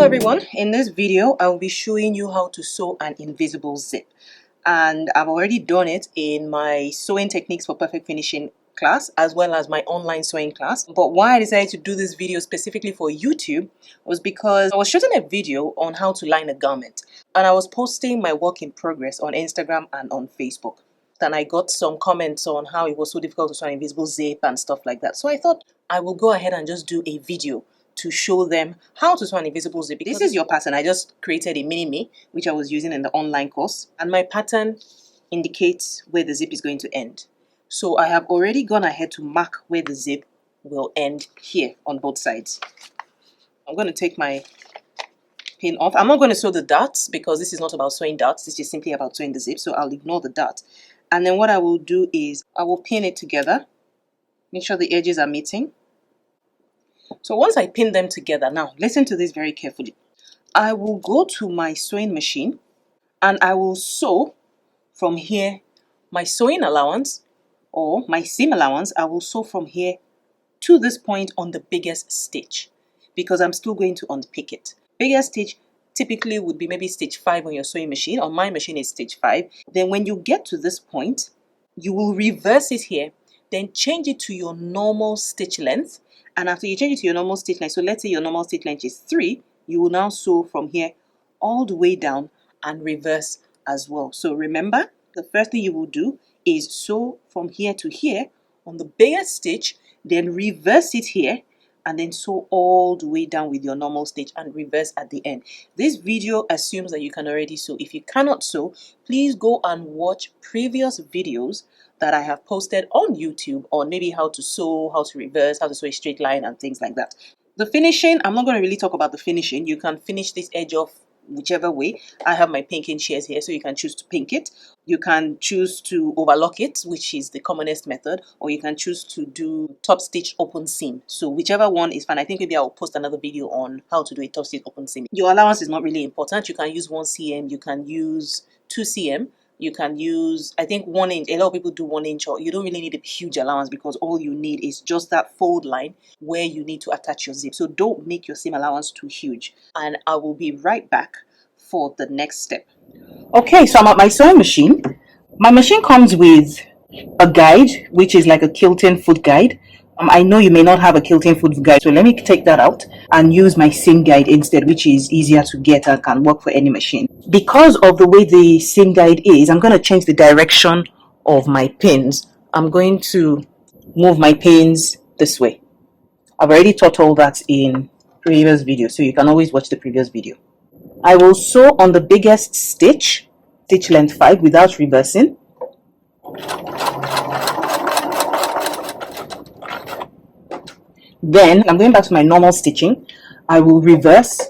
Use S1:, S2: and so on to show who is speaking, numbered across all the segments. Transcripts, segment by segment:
S1: everyone, in this video I will be showing you how to sew an invisible zip, and I've already done it in my sewing techniques for perfect finishing class as well as my online sewing class. But why I decided to do this video specifically for YouTube was because I was shooting a video on how to line a garment, and I was posting my work in progress on Instagram and on Facebook, and I got some comments on how it was so difficult to sew an invisible zip and stuff like that. So I thought I will go ahead and just do a video to show them how to sew an invisible zip. This is your pattern. I just created a mini-me, which I was using in the online course, and my pattern indicates where the zip is going to end. So I have already gone ahead to mark where the zip will end here on both sides. I'm going to take my pin off. I'm not going to sew the darts because this is not about sewing darts. This is simply about sewing the zip, so I'll ignore the dart. And then what I will do is I will pin it together. Make sure the edges are meeting. So once I pin them together, now listen to this very carefully. I will go to my sewing machine and I will sew from here my sewing allowance or my seam allowance. I will sew from here to this point on the biggest stitch because I'm still going to unpick it. Biggest stitch typically would be maybe stitch 5 on your sewing machine. On my machine is stitch 5. Then when you get to this point, you will reverse it here, then change it to your normal stitch length. And after you change it to your normal stitch length, so let's say your normal stitch length is 3, you will now sew from here all the way down and reverse as well. So remember, the first thing you will do is sew from here to here on the biggest stitch, then reverse it here, and then sew all the way down with your normal stitch and reverse at the end. This video assumes that you can already sew. If you cannot sew, please go and watch previous videos that I have posted on YouTube on maybe how to sew, how to reverse, how to sew a straight line and things like that. The finishing, I'm not going to really talk about the finishing. You can finish this edge off whichever way. I have my pinking shears here, so you can choose to pink it. You can choose to overlock it, which is the commonest method, or you can choose to do top stitch open seam. So whichever one is fine. I think maybe I'll post another video on how to do a top stitch open seam. Your allowance is not really important. You can use 1 cm, you can use 2 cm. You can use, I think, 1 inch. A lot of people do 1 inch, or you don't really need a huge allowance because all you need is just that fold line where you need to attach your zip. So don't make your seam allowance too huge. And I will be right back for the next step. Okay, so I'm at my sewing machine. My machine comes with a guide, which is like a quilting foot guide. I know you may not have a quilting foot guide, so let me take that out and use my seam guide instead, which is easier to get and can work for any machine. Because of the way the seam guide is, I'm going to change the direction of my pins. I'm going to move my pins this way. I've already taught all that in previous video, so you can always watch the previous video. I will sew on the biggest stitch, stitch length 5, without reversing. Then I'm going back to my normal stitching. I will reverse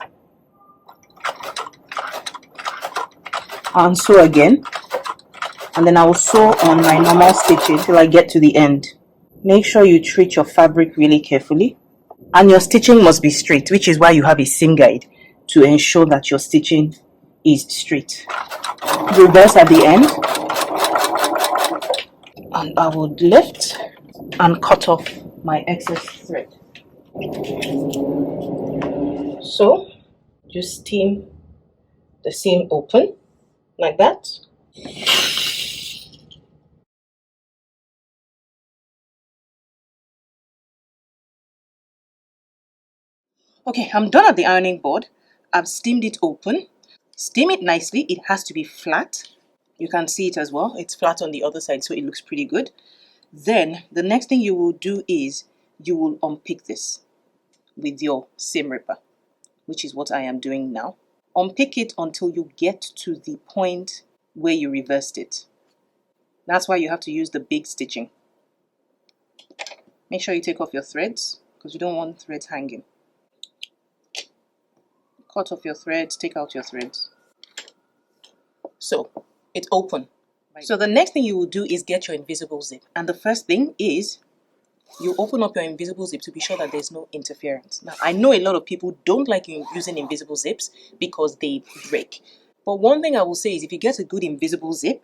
S1: and sew again, and then I will sew on my normal stitching till I get to the end. Make sure you treat your fabric really carefully, and your stitching must be straight, which is why you have a seam guide to ensure that your stitching is straight. Reverse at the end, and I will lift and cut off my excess thread. So just seam the seam open like that. Okay, I'm done at the ironing board. I've steamed it open. Steam it nicely. It has to be flat. You can see it as well. It's flat on the other side, so it looks pretty good. Then the next thing you will do is you will unpick this with your seam ripper, which is what I am doing now. Unpick it until you get to the point where you reversed it. That's why you have to use the big stitching. Make sure you take off your threads because you don't want threads hanging. Cut off your threads, take out your threads. So it's open. So the next thing you will do is get your invisible zip. And the first thing is you open up your invisible zip to be sure that there's no interference. Now, I know a lot of people don't like using invisible zips because they break. But one thing I will say is if you get a good invisible zip,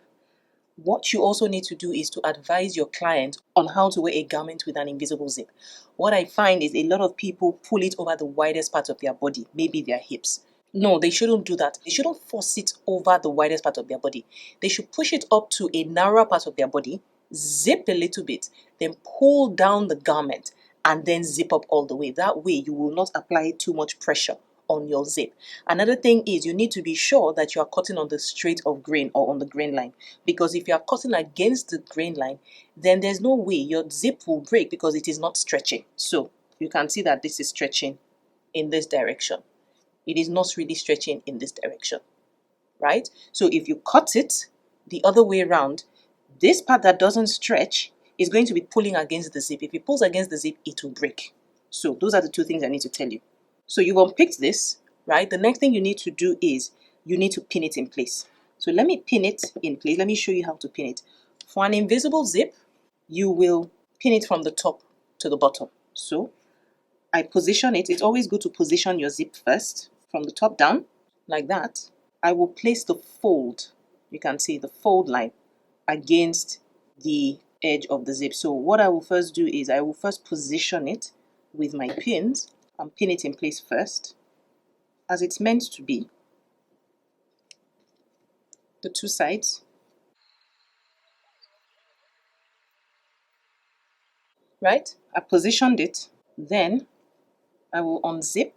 S1: What you also need to do is to advise your client on how to wear a garment with an invisible zip. What I find is a lot of people pull it over the widest part of their body, maybe their hips. No, they shouldn't do that. They shouldn't force it over the widest part of their body. They should push it up to a narrower part of their body, zip a little bit, then pull down the garment and then zip up all the way. That way you will not apply too much pressure on your zip. Another thing is you need to be sure that you are cutting on the straight of grain or on the grain line, because if you are cutting against the grain line, then there's no way your zip will break because it is not stretching. So you can see that this is stretching in this direction. It is not really stretching in this direction, right? So if you cut it the other way around, this part that doesn't stretch is going to be pulling against the zip. If it pulls against the zip, it will break. So those are the two things I need to tell you. So you've unpicked this, right? The next thing you need to do is you need to pin it in place. So let me pin it in place. Let me show you how to pin it. For an invisible zip, you will pin it from the top to the bottom. So I position it. It's always good to position your zip first from the top down, like that. I will place the fold, you can see the fold line, against the edge of the zip. So what I will first do is I will first position it with my pins and pin it in place first, as it's meant to be. The two sides. Right? I positioned it. Then I will unzip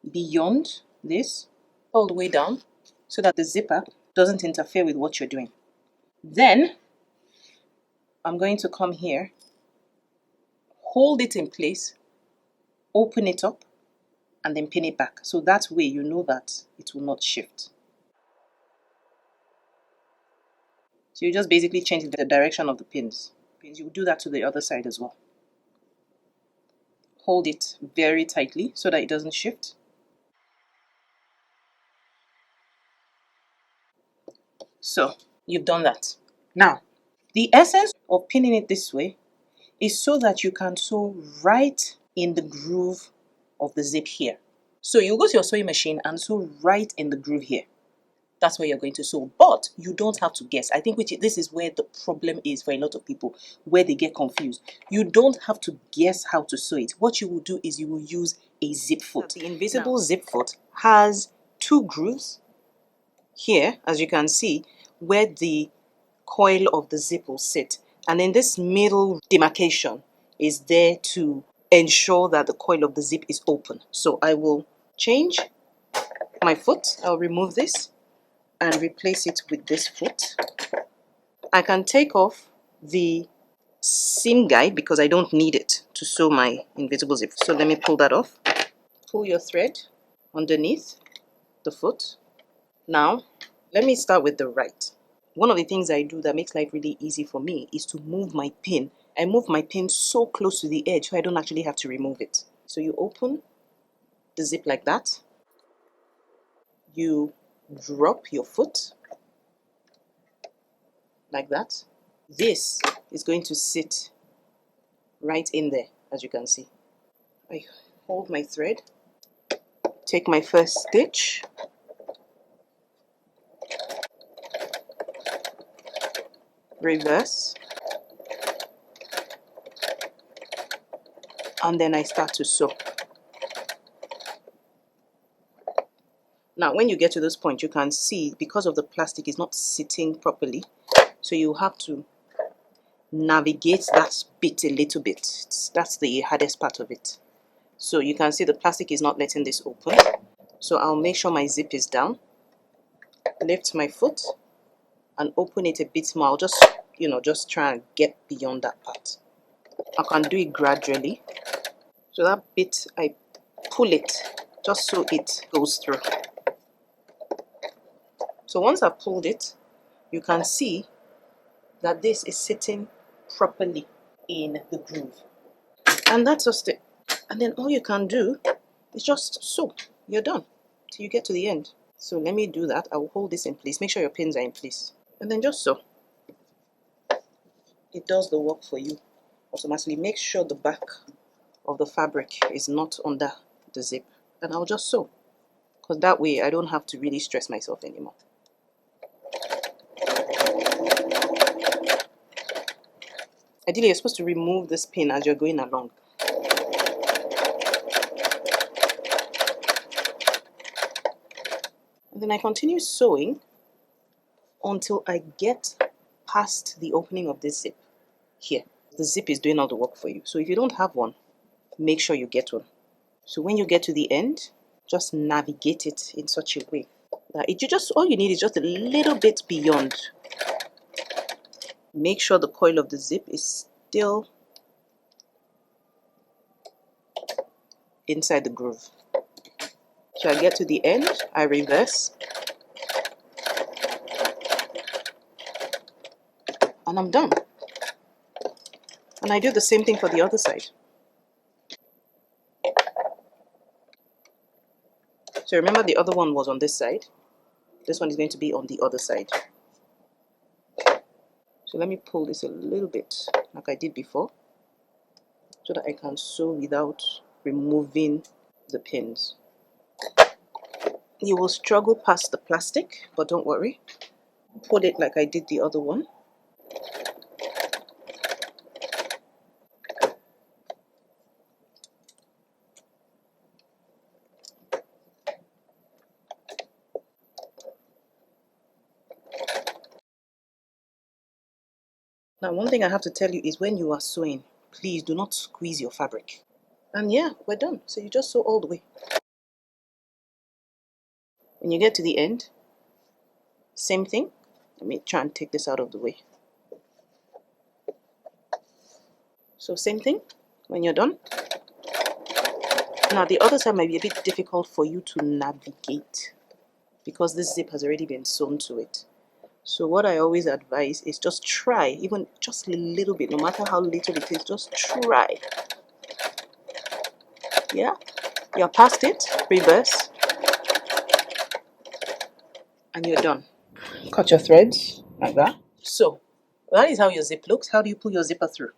S1: beyond this, all the way down, so that the zipper doesn't interfere with what you're doing. Then I'm going to come here, hold it in place, open it up, and then pin it back. So that way you know that it will not shift. So you just basically change the direction of the pins. You will do that to the other side as well. Hold it very tightly so that it doesn't shift. So you've done that. Now, the essence of pinning it this way is so that you can sew right in the groove of the zip here. So you go to your sewing machine and sew right in the groove here. That's where you're going to sew, but you don't have to guess. I think this is where the problem is for a lot of people, where they get confused. You don't have to guess how to sew it. What you will do is you will use a zip foot. The invisible zip foot has two grooves here, as you can see, where the coil of the zip will sit. And then this middle demarcation is there to ensure that the coil of the zip is open. So I will change my foot. I'll remove this and replace it with this foot. I can take off the seam guide because I don't need it to sew my invisible zip. So let me pull that off. Pull your thread underneath the foot. Now, let me start with the right. One of the things I do that makes life really easy for me is to move my pin. I move my pin so close to the edge so I don't actually have to remove it. So you open the zip like that. You drop your foot like that. This is going to sit right in there, as you can see. I hold my thread, take my first stitch, reverse, and then I start to sew. Now, when you get to this point, you can see because of the plastic is not sitting properly, so you have to navigate that bit a little bit. That's the hardest part of it. So you can see the plastic is not letting this open. So I'll make sure my zip is down, lift my foot, and open it a bit more. I'll just try and get beyond that part. I can do it gradually. So that bit, I pull it just so it goes through. So once I've pulled it, you can see that this is sitting properly in the groove. And that's just it. And then all you can do is just sew. You're done till you get to the end. So let me do that. I will hold this in place. Make sure your pins are in place. And then just sew. It does the work for you automatically. Make sure the back of the fabric is not under the zip. And I'll just sew. Because that way I don't have to really stress myself anymore. Ideally, you're supposed to remove this pin as you're going along. And then I continue sewing until I get past the opening of this zip here. The zip is doing all the work for you. So if you don't have one, make sure you get one. So when you get to the end, just navigate it in such a way that all you need is just a little bit beyond. Make sure the coil of the zip is still inside the groove. So I get to the end, I reverse, and I'm done. And I do the same thing for the other side. So remember, the other one was on this side. This one is going to be on the other side. So let me pull this a little bit like I did before, so that I can sew without removing the pins. You will struggle past the plastic, but don't worry. Pull it like I did the other one. Now, one thing I have to tell you is when you are sewing, please do not squeeze your fabric. And yeah, we're done. So you just sew all the way. When you get to the end, same thing. Let me try and take this out of the way. So same thing when you're done. Now the other side might be a bit difficult for you to navigate because this zip has already been sewn to it. So what I always advise is just try, even just a little bit, no matter how little it is, just try. Yeah, you're past it, reverse, and you're done. Cut your threads like that. So that is how your zip looks. How do you pull your zipper through?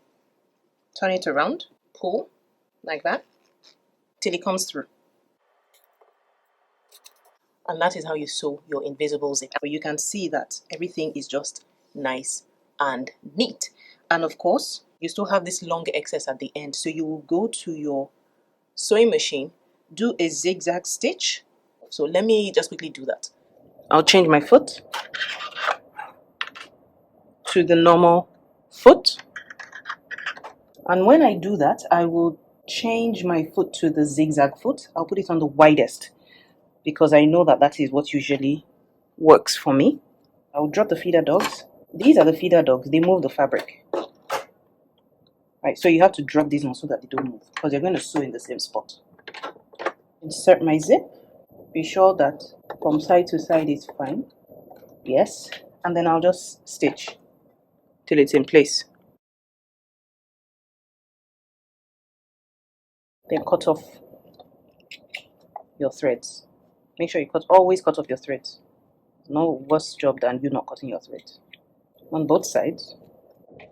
S1: Turn it around, pull like that till it comes through. And that is how you sew your invisible zip. But you can see that everything is just nice and neat. And of course, you still have this long excess at the end. So you will go to your sewing machine, do a zigzag stitch. So let me just quickly do that. I'll change my foot to the normal foot. And when I do that, I will change my foot to the zigzag foot. I'll put it on the widest, because I know that that is what usually works for me. I'll drop the feeder dogs. These are the feeder dogs. They move the fabric. Right, so you have to drop these ones so that they don't move, because you're going to sew in the same spot. Insert my zip. Be sure that from side to side is fine. Yes. And then I'll just stitch till it's in place. Then cut off your threads. Make sure you always cut off your threads. No worse job than you not cutting your threads. On both sides.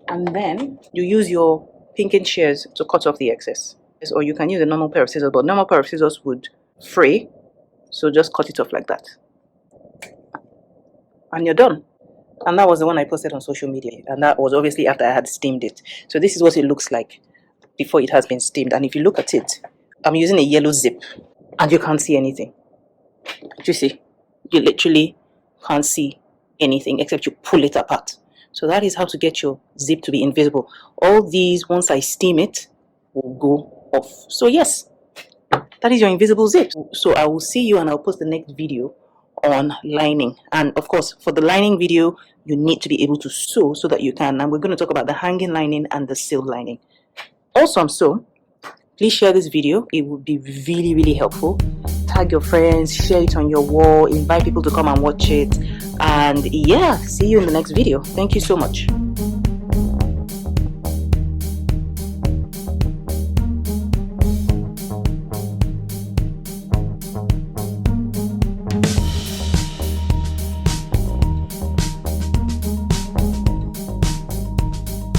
S1: And then you use your pinking shears to cut off the excess. Or you can use a normal pair of scissors, but normal pair of scissors would fray. So just cut it off like that. And you're done. And that was the one I posted on social media. And that was obviously after I had steamed it. So this is what it looks like before it has been steamed. And if you look at it, I'm using a yellow zip. And you can't see anything. You see? You literally can't see anything except you pull it apart. So that is how to get your zip to be invisible. All these, once I steam it, will go off. So yes, that is your invisible zip. So I will see you and I'll post the next video on lining. And of course, for the lining video, you need to be able to sew so that you can. And we're going to talk about the hanging lining and the sealed lining. Awesome. So please share this video. It would be really, really helpful. Tag your friends, share it on your wall, invite people to come and watch it. And yeah, see you in the next video. Thank you so much.